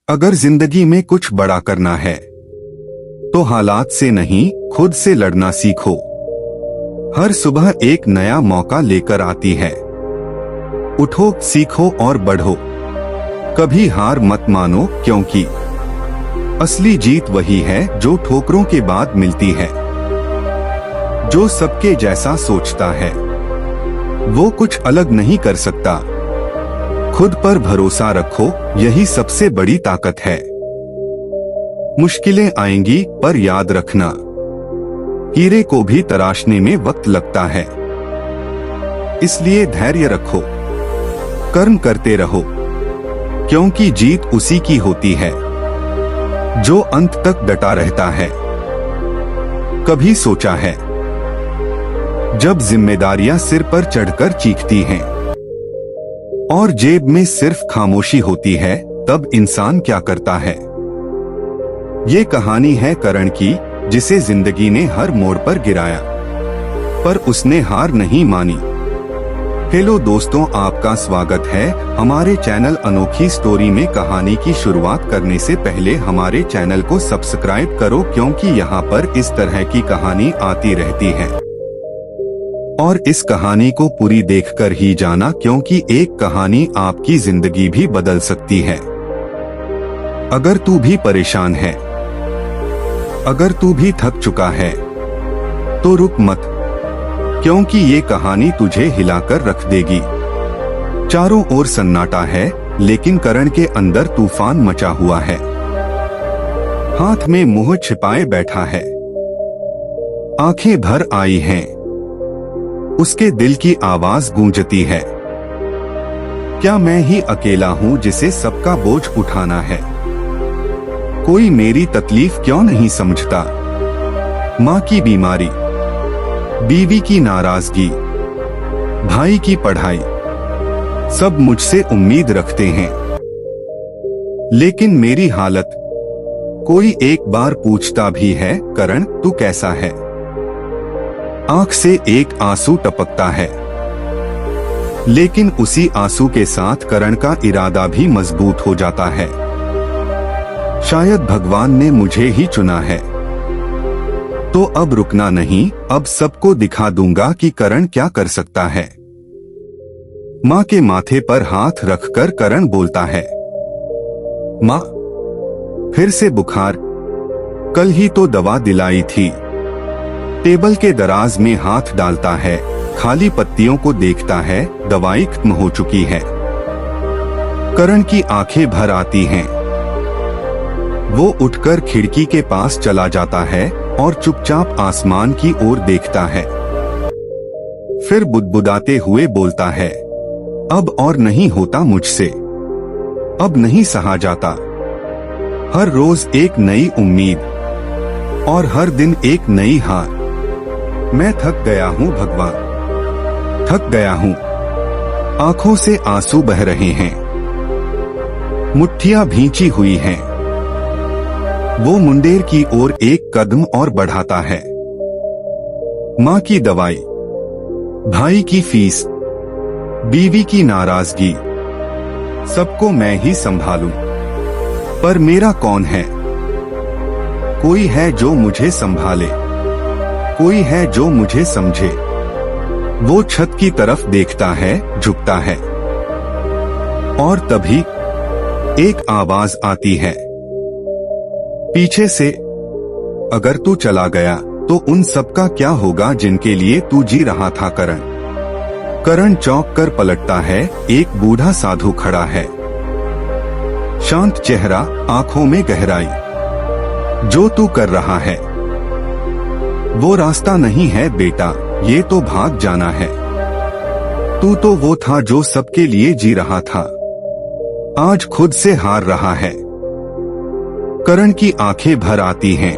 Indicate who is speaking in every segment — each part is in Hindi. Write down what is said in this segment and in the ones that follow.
Speaker 1: अगर जिंदगी में कुछ बड़ा करना है तो हालात से नहीं, खुद से लड़ना सीखो। हर सुबह एक नया मौका लेकर आती है। उठो, सीखो और बढ़ो। कभी हार मत मानो, क्योंकि असली जीत वही है जो ठोकरों के बाद मिलती है। जो सबके जैसा सोचता है वो कुछ अलग नहीं कर सकता। खुद पर भरोसा रखो, यही सबसे बड़ी ताकत है। मुश्किलें आएंगी, पर याद रखना, हीरे को भी तराशने में वक्त लगता है। इसलिए धैर्य रखो, कर्म करते रहो, क्योंकि जीत उसी की होती है जो अंत तक डटा रहता है। कभी सोचा है जब जिम्मेदारियां सिर पर चढ़कर चीखती हैं और जेब में सिर्फ खामोशी होती है, तब इंसान क्या करता है? ये कहानी है करण की, जिसे जिंदगी ने हर मोड़ पर गिराया, पर उसने हार नहीं मानी। हेलो दोस्तों, आपका स्वागत है हमारे चैनल अनोखी स्टोरी में। कहानी की शुरुआत करने से पहले हमारे चैनल को सब्सक्राइब करो, क्योंकि यहाँ पर इस तरह की कहानी आती रहती है। और इस कहानी को पूरी देखकर ही जाना, क्योंकि एक कहानी आपकी जिंदगी भी बदल सकती है। अगर तू भी परेशान है, अगर तू भी थक चुका है, तो रुक मत, क्योंकि ये कहानी तुझे हिलाकर रख देगी। चारों ओर सन्नाटा है, लेकिन करण के अंदर तूफान मचा हुआ है। हाथ में मुंह छिपाए बैठा है, आंखें भर आई हैं। उसके दिल की आवाज गूंजती है, क्या मैं ही अकेला हूँ जिसे सबका बोझ उठाना है? कोई मेरी तकलीफ क्यों नहीं समझता? माँ की बीमारी, बीवी की नाराजगी, भाई की पढ़ाई, सब मुझसे उम्मीद रखते हैं, लेकिन मेरी हालत कोई एक बार पूछता भी है, करण तू कैसा है? आंख से एक आंसू टपकता है, लेकिन उसी आंसू के साथ करण का इरादा भी मजबूत हो जाता है। शायद भगवान ने मुझे ही चुना है, तो अब रुकना नहीं, अब सबको दिखा दूंगा कि करण क्या कर सकता है। माँ के माथे पर हाथ रखकर करण बोलता है, माँ फिर से बुखार, कल ही तो दवा दिलाई थी। टेबल के दराज में हाथ डालता है, खाली पत्तियों को देखता है, दवाई खत्म हो चुकी है। करण की आंखें भर आती हैं। वो उठकर खिड़की के पास चला जाता है और चुपचाप आसमान की ओर देखता है। फिर बुदबुदाते हुए बोलता है, अब और नहीं होता मुझसे, अब नहीं सहा जाता। हर रोज एक नई उम्मीद और हर दिन एक नई हार। मैं थक गया हूँ भगवान, थक गया हूँ। आंखों से आंसू बह रहे हैं, मुट्ठियां भींची हुई हैं। वो मुंडेर की ओर एक कदम और बढ़ाता है। माँ की दवाई, भाई की फीस, बीवी की नाराजगी, सबको मैं ही संभालूं। पर मेरा कौन है? कोई है जो मुझे संभाले, कोई है जो मुझे समझे। वो छत की तरफ देखता है, झुकता है, और तभी एक आवाज आती है पीछे से, अगर तू चला गया तो उन सबका क्या होगा जिनके लिए तू जी रहा था? करण चौंक कर पलटता है। एक बूढ़ा साधु खड़ा है, शांत चेहरा, आंखों में गहराई। जो तू कर रहा है वो रास्ता नहीं है बेटा, ये तो भाग जाना है। तू तो वो था जो सबके लिए जी रहा था, आज खुद से हार रहा है। करण की आंखें भर आती हैं।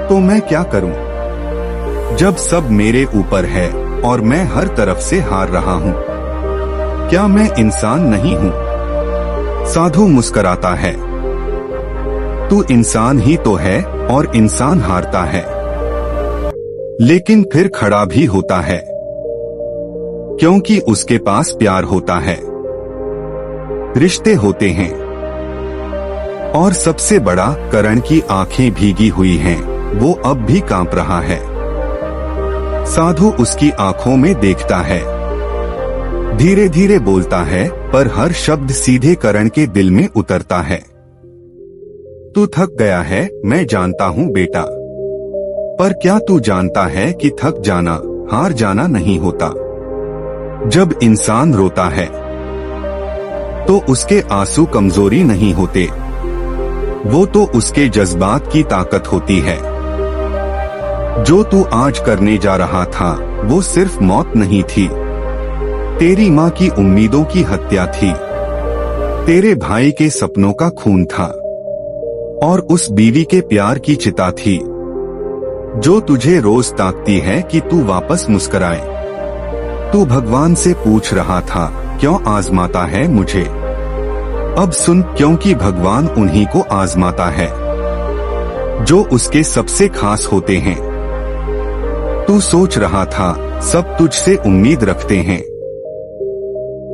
Speaker 1: तो मैं क्या करूं जब सब मेरे ऊपर है और मैं हर तरफ से हार रहा हूं? क्या मैं इंसान नहीं हूं? साधु मुस्कुराता है, तू इंसान ही तो है और इंसान हारता है, लेकिन फिर खड़ा भी होता है, क्योंकि उसके पास प्यार होता है, रिश्ते होते हैं, और सबसे बड़ा, करण की आंखें भीगी हुई हैं, वो अब भी कांप रहा है। साधु उसकी आंखों में देखता है, धीरे धीरे बोलता है, पर हर शब्द सीधे करण के दिल में उतरता है। तू थक गया है, मैं जानता हूँ बेटा, पर क्या तू जानता है कि थक जाना, हार जाना नहीं होता। जब इंसान रोता है तो उसके आंसू कमजोरी नहीं होते, वो तो उसके जज्बात की ताकत होती है। जो तू आज करने जा रहा था वो सिर्फ मौत नहीं थी, तेरी माँ की उम्मीदों की हत्या थी, तेरे भाई के सपनों का खून था, और उस बीवी के प्यार की चिता थी जो तुझे रोज ताकती है कि तू वापस मुस्कुराए। तू भगवान से पूछ रहा था, क्यों आजमाता है मुझे? अब सुन, क्योंकि भगवान उन्हीं को आजमाता है जो उसके सबसे खास होते हैं। तू सोच रहा था सब तुझसे उम्मीद रखते हैं,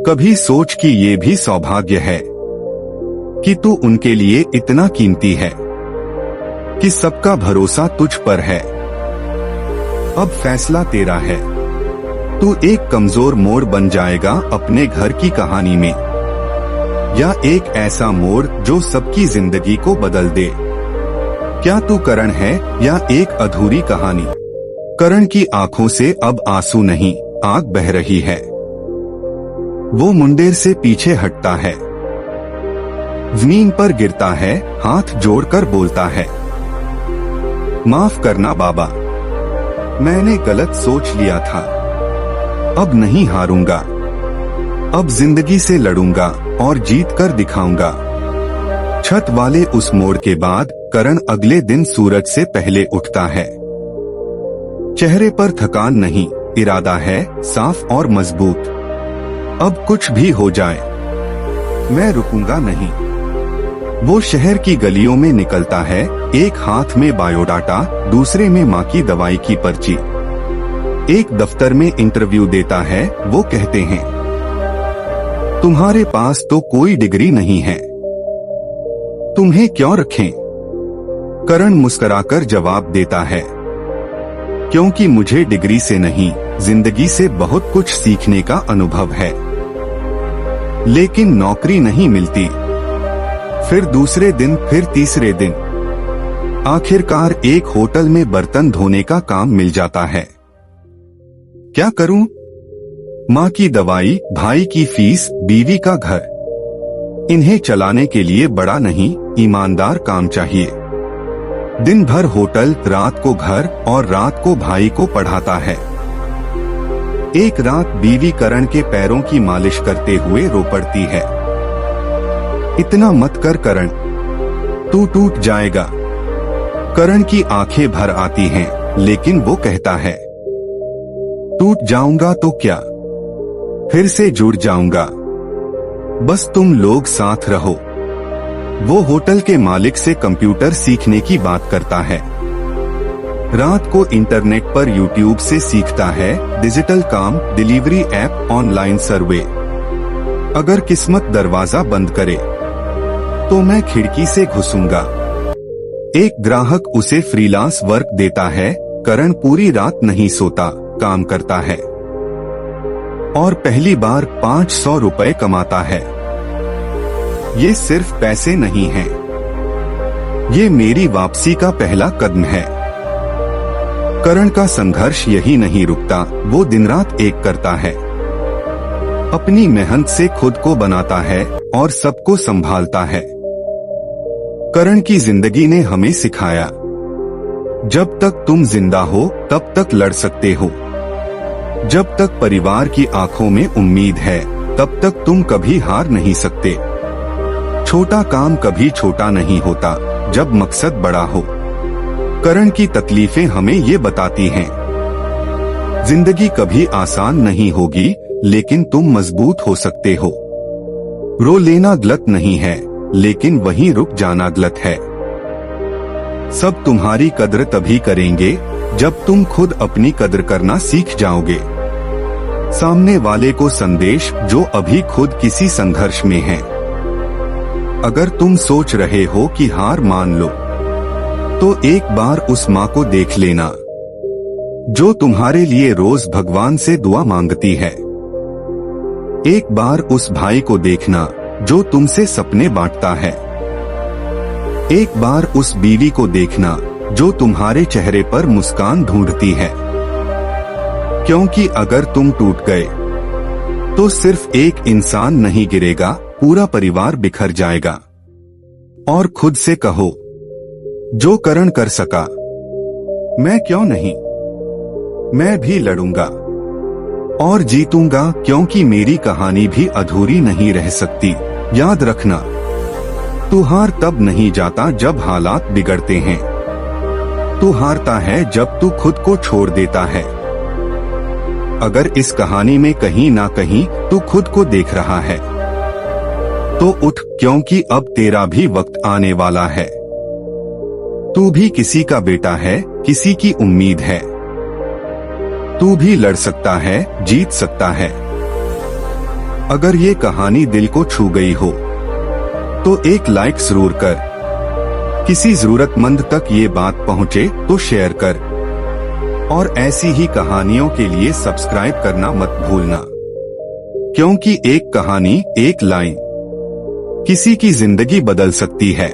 Speaker 1: कभी सोच कि ये भी सौभाग्य है कि तू उनके लिए इतना कीमती है, कि सबका भरोसा तुझ पर है। अब फैसला तेरा है, तू एक कमजोर मोड़ बन जाएगा अपने घर की कहानी में, या एक ऐसा मोड़ जो सबकी जिंदगी को बदल दे। क्या तू करण है या एक अधूरी कहानी? करण की आंखों से अब आंसू नहीं, आग बह रही है। वो मुंडेर से पीछे हटता है, जमीन पर गिरता है, हाथ जोड़कर बोलता है, माफ करना बाबा, मैंने गलत सोच लिया था। अब नहीं हारूंगा, अब जिंदगी से लड़ूंगा और जीत कर दिखाऊंगा। छत वाले उस मोड़ के बाद करण अगले दिन सूरज से पहले उठता है। चेहरे पर थकान नहीं, इरादा है साफ और मजबूत। अब कुछ भी हो जाए मैं रुकूंगा नहीं। वो शहर की गलियों में निकलता है, एक हाथ में बायोडाटा, दूसरे में माँ की दवाई की पर्ची। एक दफ्तर में इंटरव्यू देता है। वो कहते हैं, तुम्हारे पास तो कोई डिग्री नहीं है, तुम्हें क्यों रखें? करण मुस्कुराकर जवाब देता है, क्योंकि मुझे डिग्री से नहीं, जिंदगी से बहुत कुछ सीखने का अनुभव है। लेकिन नौकरी नहीं मिलती। फिर दूसरे दिन, फिर तीसरे दिन, आखिरकार एक होटल में बर्तन धोने का काम मिल जाता है। क्या करूं? माँ की दवाई, भाई की फीस, बीवी का घर, इन्हें चलाने के लिए बड़ा नहीं, ईमानदार काम चाहिए। दिन भर होटल, रात को घर और रात को भाई को पढ़ाता है। एक रात बीवी करण के पैरों की मालिश करते हुए रो पड़ती है, इतना मत कर करण, तू टूट जाएगा। करण की आंखें भर आती हैं, लेकिन वो कहता है, टूट जाऊंगा तो क्या, फिर से जुड़ जाऊंगा, बस तुम लोग साथ रहो। वो होटल के मालिक से कंप्यूटर सीखने की बात करता है। रात को इंटरनेट पर यूट्यूब से सीखता है, डिजिटल काम, डिलीवरी ऐप, ऑनलाइन सर्वे। अगर किस्मत दरवाजा बंद करे तो मैं खिड़की से घुसूंगा। एक ग्राहक उसे फ्रीलांस वर्क देता है। करण पूरी रात नहीं सोता, काम करता है और पहली बार 500 रुपए कमाता है। ये सिर्फ पैसे नहीं हैं, ये मेरी वापसी का पहला कदम है। करण का संघर्ष यही नहीं रुकता, वो दिन रात एक करता है, अपनी मेहनत से खुद को बनाता है और सबको संभालता है। करण की जिंदगी ने हमें सिखाया, जब तक तुम जिंदा हो तब तक लड़ सकते हो। जब तक परिवार की आंखों में उम्मीद है तब तक तुम कभी हार नहीं सकते। छोटा काम कभी छोटा नहीं होता जब मकसद बड़ा हो। करण की तकलीफें हमें ये बताती हैं, जिंदगी कभी आसान नहीं होगी, लेकिन तुम मजबूत हो सकते हो। रो लेना गलत नहीं है, लेकिन वहीं रुक जाना गलत है। सब तुम्हारी कद्र तभी करेंगे जब तुम खुद अपनी कद्र करना सीख जाओगे। सामने वाले को संदेश जो अभी खुद किसी संघर्ष में है, अगर तुम सोच रहे हो कि हार मान लो, तो एक बार उस माँ को देख लेना जो तुम्हारे लिए रोज भगवान से दुआ मांगती है। एक बार उस भाई को देखना जो तुमसे सपने बांटता है। एक बार उस बीवी को देखना जो तुम्हारे चेहरे पर मुस्कान ढूंढती है। क्योंकि अगर तुम टूट गए तो सिर्फ एक इंसान नहीं गिरेगा, पूरा परिवार बिखर जाएगा। और खुद से कहो, जो करण कर सका मैं क्यों नहीं, मैं भी लड़ूंगा और जीतूंगा, क्योंकि मेरी कहानी भी अधूरी नहीं रह सकती। याद रखना, तू हार तब नहीं जाता जब हालात बिगड़ते हैं, तू हारता है जब तू खुद को छोड़ देता है। अगर इस कहानी में कहीं ना कहीं तू खुद को देख रहा है तो उठ, क्योंकि अब तेरा भी वक्त आने वाला है। तू भी किसी का बेटा है, किसी की उम्मीद है। तू भी लड़ सकता है, जीत सकता है। अगर ये कहानी दिल को छू गई हो तो एक लाइक जरूर कर। किसी जरूरतमंद तक ये बात पहुंचे तो शेयर कर। और ऐसी ही कहानियों के लिए सब्सक्राइब करना मत भूलना, क्योंकि एक कहानी, एक लाइन किसी की जिंदगी बदल सकती है।